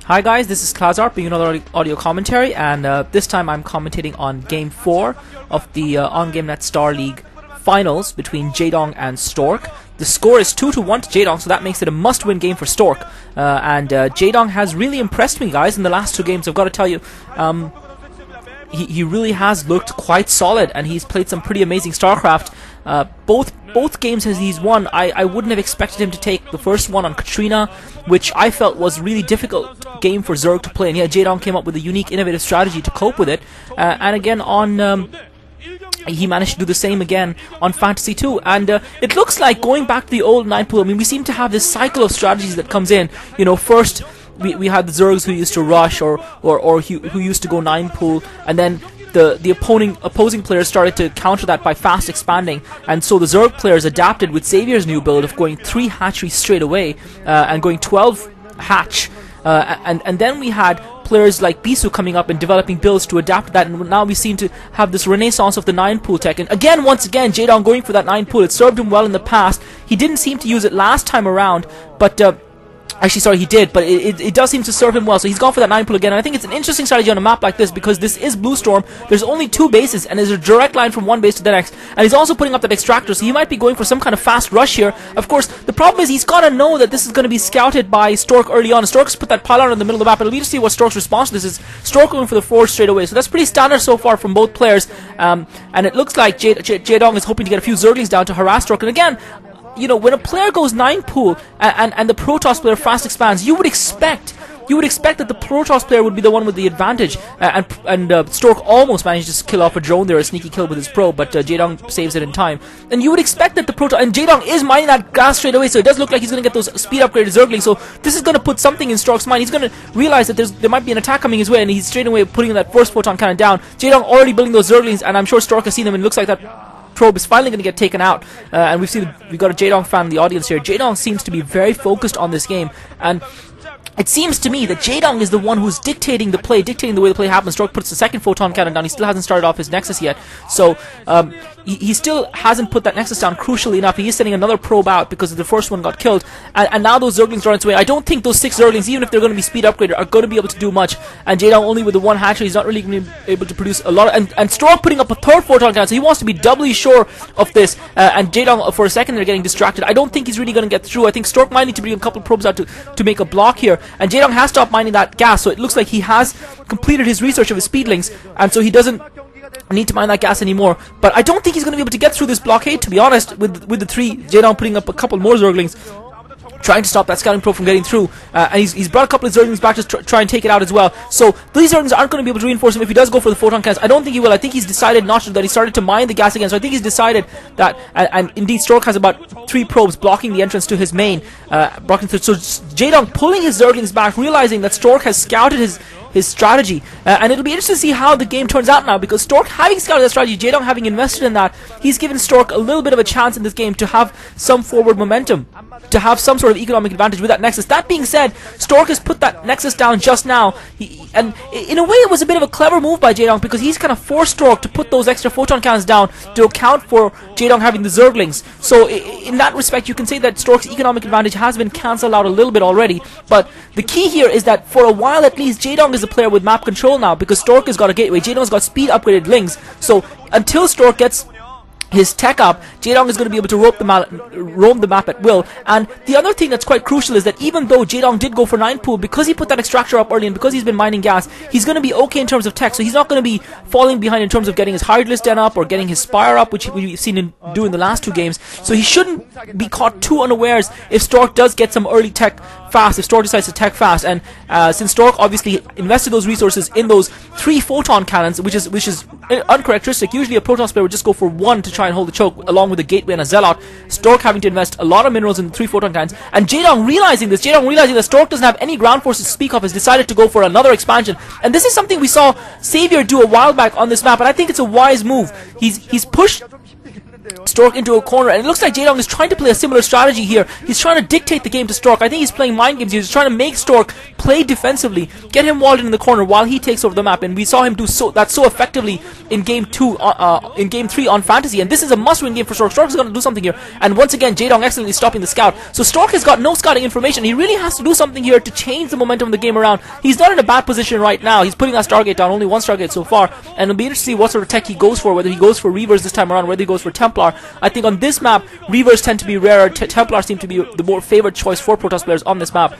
Hi guys, this is Klazartsc being another audio commentary, and this time I'm commentating on Game 4 of the OnGameNet Star League finals between Jaedong and Stork. The score is 2-1 to Jaedong, so that makes it a must-win game for Stork. And Jaedong has really impressed me, guys, in the last two games. I've got to tell you, he really has looked quite solid, and he's played some pretty amazing StarCraft. Both games as he's won, I wouldn't have expected him to take the first one on Katrina, which I felt was a really difficult game for Zerg to play, and yet Jaedong came up with a unique, innovative strategy to cope with it. And again on he managed to do the same again on Fantasy 2, and it looks like going back to the old 9 pool. I mean, we seem to have this cycle of strategies that comes in. You know, first we had the Zergs who used to rush or who used to go 9 pool, and then the opposing players started to counter that by fast expanding, and so the Zerg players adapted with Xavier's new build of going 3 hatcheries straight away and going 12 hatch, and then we had players like Bisu coming up and developing builds to adapt to that, and now we seem to have this renaissance of the 9 pool tech. And again, once again, Jaedong going for that 9 pool. It served him well in the past. He didn't seem to use it last time around, but actually, sorry, he did, but it does seem to serve him well, so he's gone for that 9 pool again. And I think it's an interesting strategy on a map like this, because this is Bluestorm. There's only 2 bases, and there's a direct line from one base to the next, and he's also putting up that extractor, so he might be going for some kind of fast rush here. Of course, the problem is he's got to know that this is going to be scouted by Stork early on. Stork's put that pylon in the middle of the map. It'll be to see what Stork's response to this is. Stork going for the 4 straight away, so that's pretty standard so far from both players, and it looks like Jaedong is hoping to get a few Zerglings down to harass Stork. And again, you know, when a player goes 9 pool and the Protoss player fast expands, you would expect that the Protoss player would be the one with the advantage, and Stork almost managed to kill off a drone there, a sneaky kill with his pro, but Jaedong saves it in time. And you would expect that the Protoss, and Jaedong is mining that gas straight away, so it does look like he's going to get those speed upgraded Zerglings, so this is going to put something in Stork's mind. He's going to realize that there might be an attack coming his way, and he's straight away putting that first photon cannon down. Jaedong already building those Zerglings, and I'm sure Stork has seen them, and it looks like that probe is finally going to get taken out, and we've got a Jaedong fan in the audience here. Jaedong seems to be very focused on this game, and it seems to me that Jaedong is the one who's dictating the play, dictating the way the play happens. Stork puts the second photon cannon down. He still hasn't started off his Nexus yet, so he still hasn't put that Nexus down crucially enough. He is sending another probe out because the first one got killed, and now those Zerglings are on its way. I don't think those 6 Zerglings, even if they're going to be speed upgraded, are going to be able to do much, and Jaedong only with the 1 hatchery, he's not really going to be able to produce a lot and Stork putting up a 3rd photon cannon, so he wants to be doubly sure of this, and Jaedong for a second they're getting distracted. I don't think he's really going to get through. I think Stork might need to bring a couple of probes out to make a block here, and Jaedong has stopped mining that gas, so it looks like he has completed his research of his speedlings, and so he doesn't need to mine that gas anymore. But I don't think he's going to be able to get through this blockade, to be honest, with the 3. Jaedong putting up a couple more Zerglings, trying to stop that scouting probe from getting through, and he's brought a couple of Zerglings back to try and take it out as well. So these Zerglings aren't going to be able to reinforce him if he does go for the photon cannons. I don't think he will. I think he's decided not to. That he started to mine the gas again. So I think he's decided that, and indeed Stork has about 3 probes blocking the entrance to his main. So Jaedong pulling his Zerglings back, realizing that Stork has scouted his strategy, and it'll be interesting to see how the game turns out now, because Stork having scouted that strategy, Jaedong having invested in that, he's given Stork a little bit of a chance in this game to have some forward momentum, to have some sort of economic advantage with that Nexus. That being said, Stork has put that Nexus down just now, and in a way it was a bit of a clever move by Jaedong, because he's kind of forced Stork to put those extra photon cannons down to account for Jaedong having the Zerglings. So in that respect, you can say that Stork's economic advantage has been cancelled out a little bit already, but the key here is that for a while at least, Jaedong is a player with map control now, because Stork has got a gateway, Jaedong's got speed upgraded Lings, so until Stork gets his tech up, Jaedong is going to be able to roam the map at will. And the other thing that's quite crucial is that even though Jaedong did go for 9 pool, because he put that extractor up early and because he's been mining gas, he's going to be okay in terms of tech, so he's not going to be falling behind in terms of getting his hard list den up or getting his spire up, which we've seen him do in the last 2 games, so he shouldn't be caught too unawares if Stork does get some early tech fast, if Stork decides to tech fast. And since Stork obviously invested those resources in those 3 photon cannons, which is uncharacteristic, usually a Protoss player would just go for 1 to try and hold the choke, along with a gateway and a zealot. Stork having to invest a lot of minerals in the 3 photon cannons, and Jaedong realizing that Stork doesn't have any ground forces to speak of, has decided to go for another expansion. And this is something we saw Xavier do a while back on this map, and I think it's a wise move. He's pushed Stork into a corner, and it looks like Jaedong is trying to play a similar strategy here. He's trying to dictate the game to Stork. I think he's playing mind games. He's trying to make Stork play defensively, get him walled in the corner while he takes over the map, and we saw him do that so effectively in game 3 on Fantasy, and this is a must-win game for Stork. Stork is going to do something here, and once again Jaedong excellently stopping the scout. So Stork has got no scouting information. He really has to do something here to change the momentum of the game around. He's not in a bad position right now. He's putting that Stargate down, only one Stargate so far, and it'll be interesting to see what sort of tech he goes for, whether he goes for Reavers this time around, whether he goes for Templar. I think on this map, Reavers tend to be rarer. Templars seem to be the more favored choice for Protoss players on this map,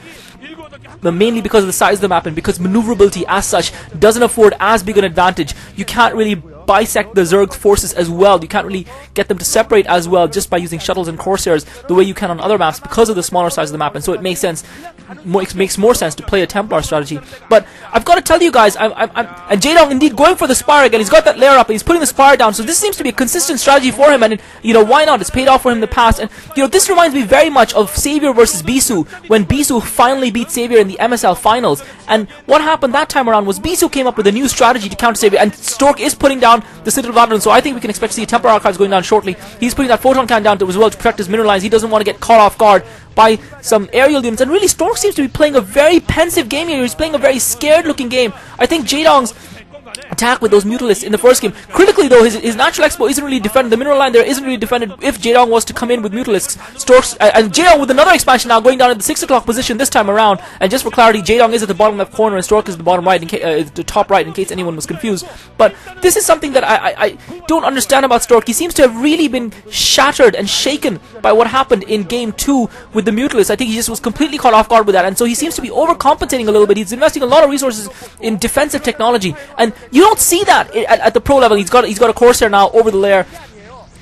but mainly because of the size of the map and because maneuverability as such doesn't afford as big an advantage. You can't really bisect the Zerg's forces as well. You can't really get them to separate as well just by using shuttles and Corsairs the way you can on other maps because of the smaller size of the map, and so it makes sense. Makes more sense to play a Templar strategy. But I've got to tell you guys, and Jaedong indeed going for the Spire again. He's got that layer up and he's putting the Spire down, so this seems to be a consistent strategy for him, and you know, why not? It's paid off for him in the past, and you know, this reminds me very much of Savior versus Bisu, when Bisu finally beat Savior in the MSL finals. And what happened that time around was Bisu came up with a new strategy to counter Savior, and Stork is putting down the Citadel of London, so I think we can expect to see Templar Archives going down shortly. He's putting that Photon Cannon down as well to protect his mineral lines. He doesn't want to get caught off guard by some aerial units, and really Stork seems to be playing a very pensive game here. He's playing a very scared looking game. I think Jaedong's attack with those Mutalisks in the first game, critically though, his natural expo isn't really defended. The mineral line there isn't really defended if Jaedong was to come in with Mutalisks. Stork's and Jaedong with another expansion now going down in the 6 o'clock position this time around, and just for clarity, Jaedong is at the bottom left corner and Stork is the bottom right, the top right, in case anyone was confused. But this is something that I don't understand about Stork. He seems to have really been shattered and shaken by what happened in game 2 with the Mutalisks. I think he just was completely caught off guard with that, and so he seems to be overcompensating a little bit. He's investing a lot of resources in defensive technology, and you don't see that at the pro level. He's got a Corsair now over the layer,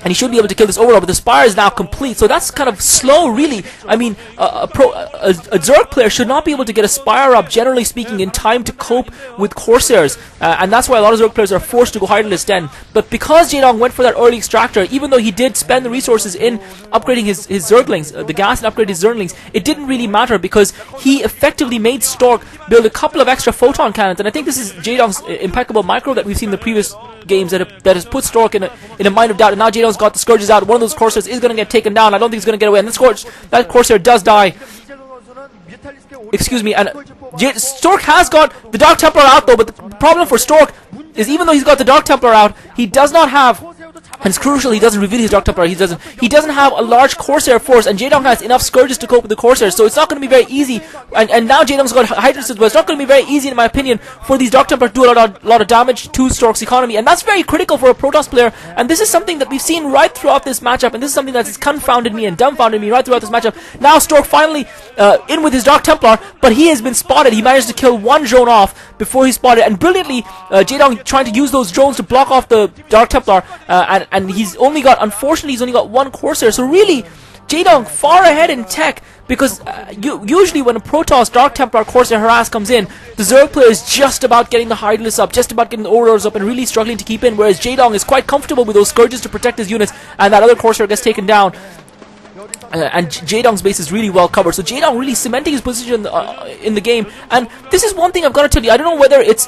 and he should be able to kill this overall, but the Spire is now complete, so that's kind of slow, really. I mean, a Zerg player should not be able to get a Spire up, generally speaking, in time to cope with Corsairs, and that's why a lot of Zerg players are forced to go Hydralisk Den. But because Jaedong went for that early Extractor, even though he did spend the resources in upgrading his Zerglings, the gas and upgrade his Zerglings, it didn't really matter because he effectively made Stork build a couple of extra Photon Cannons, and I think this is Jaedong's impeccable micro that we've seen in the previous games that has put Stork in a mind of doubt, and now Jaedong's got the Scourges out. One of those Corsairs is going to get taken down. I don't think he's going to get away, and that Corsair does die. Excuse me, and Stork has got the Dark Templar out though, but the problem for Stork is even though he's got the Dark Templar out, he does not have, and it's crucial, he doesn't reveal his Dark Templar, he doesn't have a large Corsair force, and Jaedong has enough Scourges to cope with the Corsairs, so it's not going to be very easy, and now Jaedong's got Hydralisk as well. It's not going to be very easy, in my opinion, for these Dark Templar to do a lot of damage to Stork's economy, and that's very critical for a Protoss player, and this is something that we've seen right throughout this matchup, and this is something that has confounded me and dumbfounded me right throughout this matchup. Now Stork finally in with his Dark Templar, but he has been spotted. He managed to kill one drone off before he spotted, and brilliantly Jaedong trying to use those drones to block off the Dark Templar, and unfortunately he's only got one Corsair, so really Jaedong far ahead in tech, because usually when a Protoss Dark Templar Corsair harass comes in, the Zerg player is just about getting the Hydralisk up, just about getting the Overlords up, and really struggling to keep in, whereas Jaedong is quite comfortable with those Scourges to protect his units, and that other Corsair gets taken down. And Jaedong's base is really well covered, so Jaedong really cementing his position in the game. And this is one thing I've got to tell you, I don't know whether it's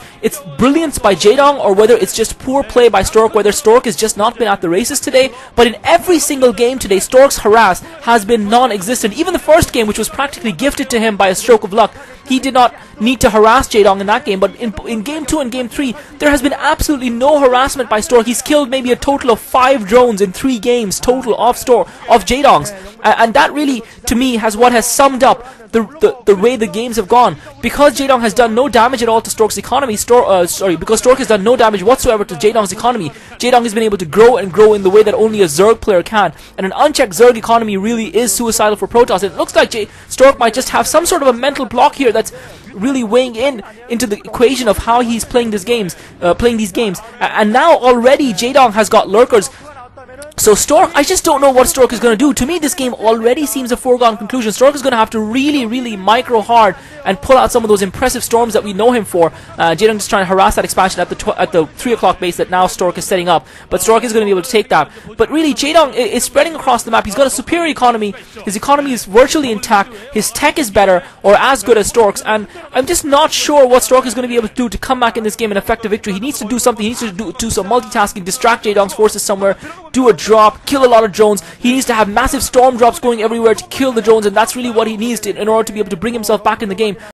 brilliance by Jaedong or whether it's just poor play by Stork, whether Stork has just not been at the races today, but in every single game today, Stork's harass has been non-existent. Even the first game, which was practically gifted to him by a stroke of luck, he did not need to harass Jaedong in that game, but in game 2 and game 3, there has been absolutely no harassment by Stork. He's killed maybe a total of 5 drones in 3 games total of Jaedong's, and that really, to me, has summed up the way the games have gone. Because Jaedong has done no damage at all to Stork's economy, because Stork has done no damage whatsoever to Jaedong's economy, Jaedong has been able to grow and grow in the way that only a Zerg player can, and an unchecked Zerg economy really is suicidal for Protoss. It looks like Stork might just have some sort of a mental block here that's really weighing into the equation of how he's playing these games, and now already Jaedong has got lurkers. So Stork, I just don't know what Stork is going to do. To me, this game already seems a foregone conclusion. Stork is going to have to really, really micro hard and pull out some of those impressive storms that we know him for. Jaedong just trying to harass that expansion at the 3 o'clock base that now Stork is setting up. But Stork is going to be able to take that. But really, Jaedong is spreading across the map. He's got a superior economy. His economy is virtually intact. His tech is better or as good as Stork's. And I'm just not sure what Stork is going to be able to do to come back in this game and effective victory. He needs to do something. He needs to do some multitasking, distract Jaedong's forces somewhere, do a drop, kill a lot of drones. He needs to have massive storm drops going everywhere to kill the drones, and that's really what he needs in order to be able to bring himself back in the game.